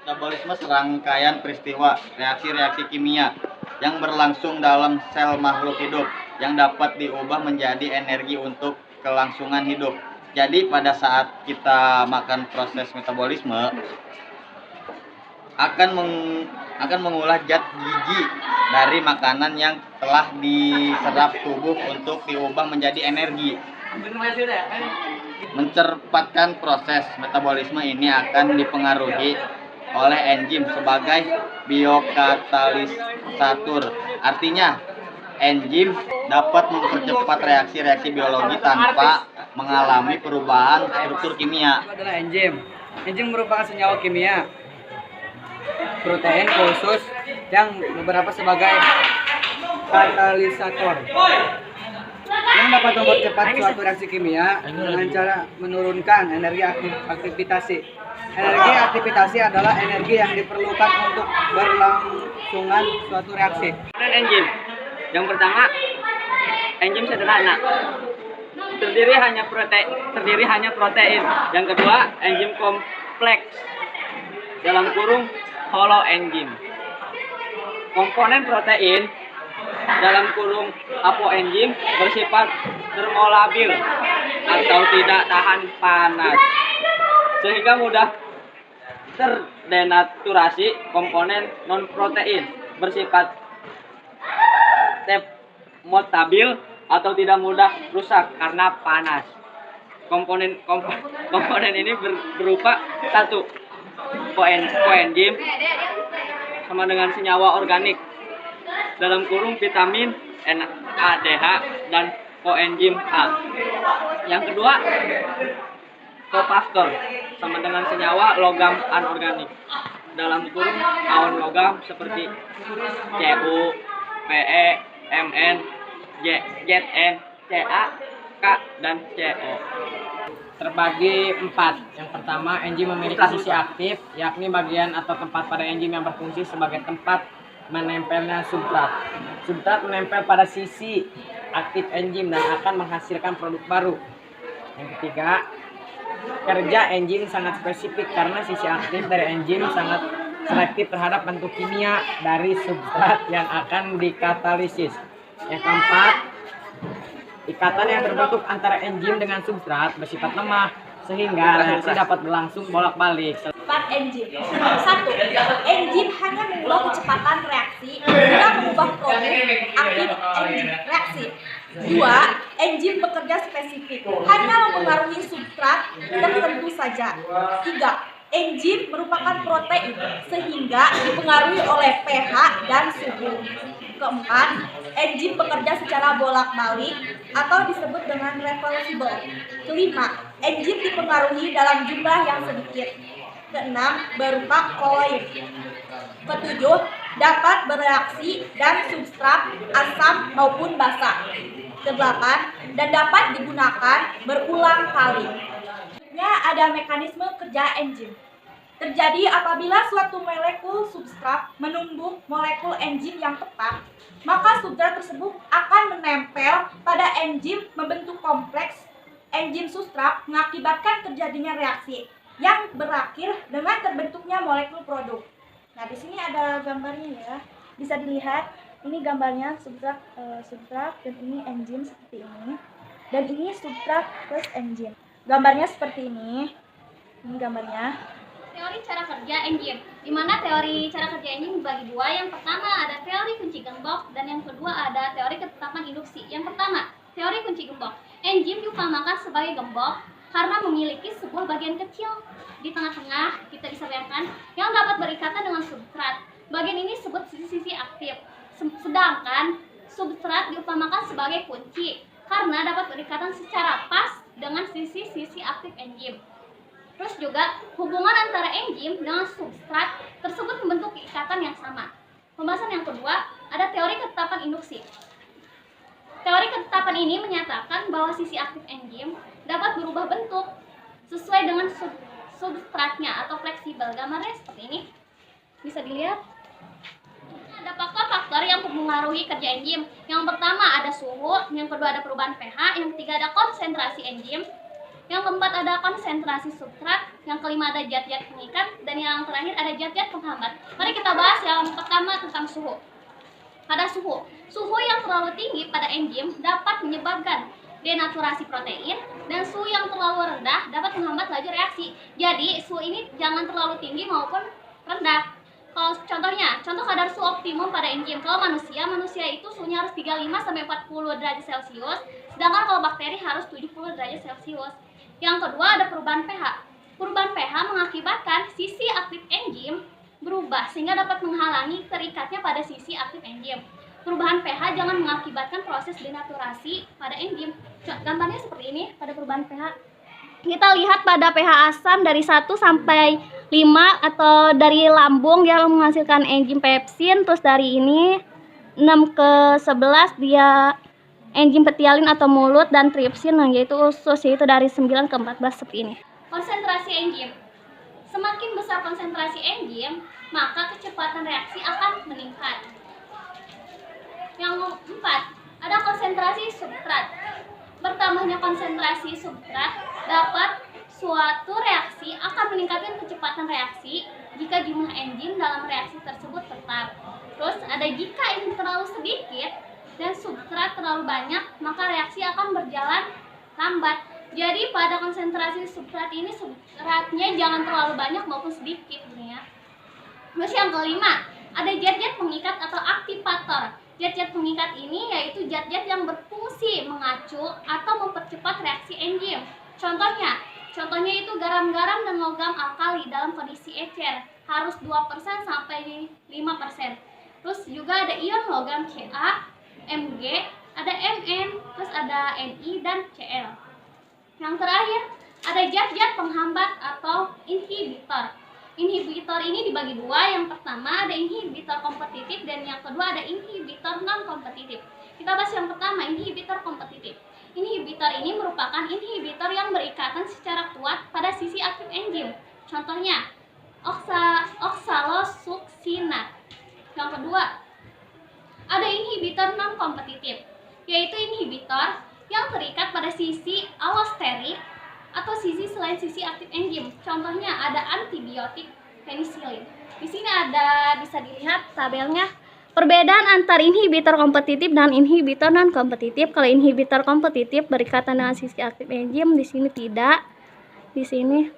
Metabolisme serangkaian peristiwa reaksi-reaksi kimia yang berlangsung dalam sel makhluk hidup yang dapat diubah menjadi energi untuk kelangsungan hidup. Jadi pada saat kita makan proses metabolisme akan mengolah zat gizi dari makanan yang telah diserap tubuh untuk diubah menjadi energi. Mencerpatkan proses metabolisme ini akan dipengaruhi oleh enzim sebagai biokatalisator. Artinya, enzim dapat mempercepat reaksi-reaksi biologi tanpa mengalami perubahan struktur kimia. Adalah enzim. Enzim merupakan senyawa kimia protein khusus yang beberapa sebagai katalisator yang dapat mempercepat suatu reaksi kimia dengan cara menurunkan energi aktivitasi. Energi aktivitasi adalah energi yang diperlukan untuk berlangsungan suatu reaksi. Dan enzim. Yang pertama, enzim sederhana. Terdiri hanya protein. Yang kedua, enzim kompleks. Dalam kurung holoenzim. Komponen protein dalam kurung apoenzim bersifat termolabil atau tidak tahan panas, sehingga mudah terdenaturasi. Komponen non-protein bersifat termotabil atau tidak mudah rusak karena panas. Komponen ini berupa satu, koenzim sama dengan senyawa organik dalam kurung vitamin NADH dan koenzim A. Yang kedua, kofaktor sama dengan senyawa logam anorganik dalam kurung aon logam seperti Cu, Pe, Mn, Zn, Ca, K, dan Co. Terbagi 4. Yang pertama, enzim memiliki sisi aktif, yakni bagian atau tempat pada enzim yang berfungsi sebagai tempat menempelnya substrat. Substrat menempel pada sisi aktif enzim dan akan menghasilkan produk baru. Yang ketiga, kerja enzim sangat spesifik karena sisi aktif dari enzim sangat selektif terhadap bentuk kimia dari substrat yang akan dikatalisis. Yang keempat, ikatan yang terbentuk antara enzim dengan substrat bersifat lemah sehingga reaksi dapat berlangsung bolak-balik. Enzim. 1. Enzim hanya mengubah kecepatan reaksi, tidak mengubah produk aktif enzim reaksi. 2. Enzim bekerja spesifik, hanya mempengaruhi substrat tertentu saja. 3. Enzim merupakan protein, sehingga dipengaruhi oleh pH dan suhu. Keempat, enzim bekerja secara bolak-balik atau disebut dengan reversible. Kelima, enzim dipengaruhi dalam jumlah yang sedikit. Keenam, berupa koloid. Ketujuh, dapat bereaksi dan substrat asam maupun basa. Kedelapan, dan dapat digunakan berulang kali. Ada mekanisme kerja enzim. Terjadi apabila suatu molekul substrat menumbuk molekul enzim yang tepat, maka substrat tersebut akan menempel pada enzim membentuk kompleks enzim substrat, mengakibatkan terjadinya reaksi yang berakhir dengan terbentuknya molekul produk. Nah, di sini ada gambarnya ya. Bisa dilihat, ini gambarnya substrat dan ini enzim seperti ini. Dan ini substrat plus enzim. Gambarnya seperti ini. Ini gambarnya. Teori cara kerja enzim, di mana teori cara kerja enzim dibagi dua. Yang pertama ada teori kunci gembok dan yang kedua ada teori ketetapan induksi. Yang pertama, teori kunci gembok. Enzim diumpamakan sebagai gembok karena memiliki sebuah bagian kecil di tengah-tengah, kita bisa bayangkan, yang dapat berikatan dengan substrat. Bagian ini disebut sisi aktif. Sedangkan substrat diumpamakan sebagai kunci karena dapat berikatan secara pas dengan sisi aktif enzim. Terus juga hubungan antara enzim dengan substrat tersebut membentuk ikatan yang sama. Pembahasan yang kedua ada teori ketetapan induksi. Teori ketetapan ini menyatakan bahwa sisi aktif enzim dapat berubah bentuk sesuai dengan substratnya atau fleksibel. Gambarnya seperti ini. Bisa dilihat. Ada faktor-faktor yang mempengaruhi kerja enzim. Yang pertama ada suhu, yang kedua ada perubahan pH, yang ketiga ada konsentrasi enzim, Yang keempat ada konsentrasi substrat, yang kelima ada zat-zat pengikat, dan yang terakhir ada zat-zat penghambat. Mari kita bahas yang pertama tentang suhu. Pada suhu, suhu yang terlalu tinggi pada enzim dapat menyebabkan denaturasi protein, dan suhu yang terlalu rendah dapat menghambat laju reaksi. Jadi suhu ini jangan terlalu tinggi maupun rendah. Kalau contoh kadar suhu optimum pada enzim. Kalau manusia itu suhunya harus 35 sampai 40 derajat Celcius, sedangkan kalau bakteri harus 70 derajat Celcius. Yang kedua ada perubahan pH. Perubahan pH mengakibatkan sisi aktif enzim berubah sehingga dapat menghalangi terikatnya pada sisi aktif enzim. Perubahan pH jangan mengakibatkan proses denaturasi pada enzim. Gambarnya seperti ini pada perubahan pH. Kita lihat pada pH asam dari 1 sampai 5 atau dari lambung dia menghasilkan enzim pepsin, terus dari ini 6 ke 11 dia enzim petialin atau mulut, dan tripsin yaitu usus, yaitu dari 9 ke 14 seperti ini. Konsentrasi enzim. Semakin besar konsentrasi enzim, maka kecepatan reaksi akan meningkat. Yang keempat, ada konsentrasi substrat. Bertambahnya konsentrasi substrat dapat suatu reaksi akan meningkatkan kecepatan reaksi jika jumlah enzim dalam reaksi tersebut tetap. Terus ada jika ini terlalu sedikit dan substrat terlalu banyak, maka reaksi akan berjalan lambat. Jadi pada konsentrasi substrat ini substratnya jangan terlalu banyak maupun sedikit ya. Terus yang kelima, ada zat-zat pengikat atau aktivator. Zat-zat pengikat ini yaitu zat-zat yang berfungsi mengacu atau mempercepat reaksi enzim. Contohnya itu garam-garam dan logam alkali dalam kondisi ecer harus 2% sampai 5%. Terus juga ada ion logam Ca, Mg, ada Mn, terus ada Ni dan Cl. Yang terakhir ada zat-zat penghambat atau inhibitor. Inhibitor ini dibagi dua. Yang pertama ada inhibitor kompetitif dan yang kedua ada inhibitor non kompetitif. Kita bahas yang pertama, inhibitor kompetitif. Inhibitor ini merupakan inhibitor yang berikatan secara kuat pada sisi aktif enzim. Contohnya oksalosuksinat. Yang kedua ada inhibitor non kompetitif, yaitu inhibitor yang terikat pada sisi allosterik atau sisi selain sisi aktif enzim. Contohnya ada antibiotik penisilin. Di sini bisa dilihat tabelnya perbedaan antara inhibitor kompetitif dan inhibitor non kompetitif. Kalau inhibitor kompetitif berikatan dengan sisi aktif enzim, di sini tidak. Di sini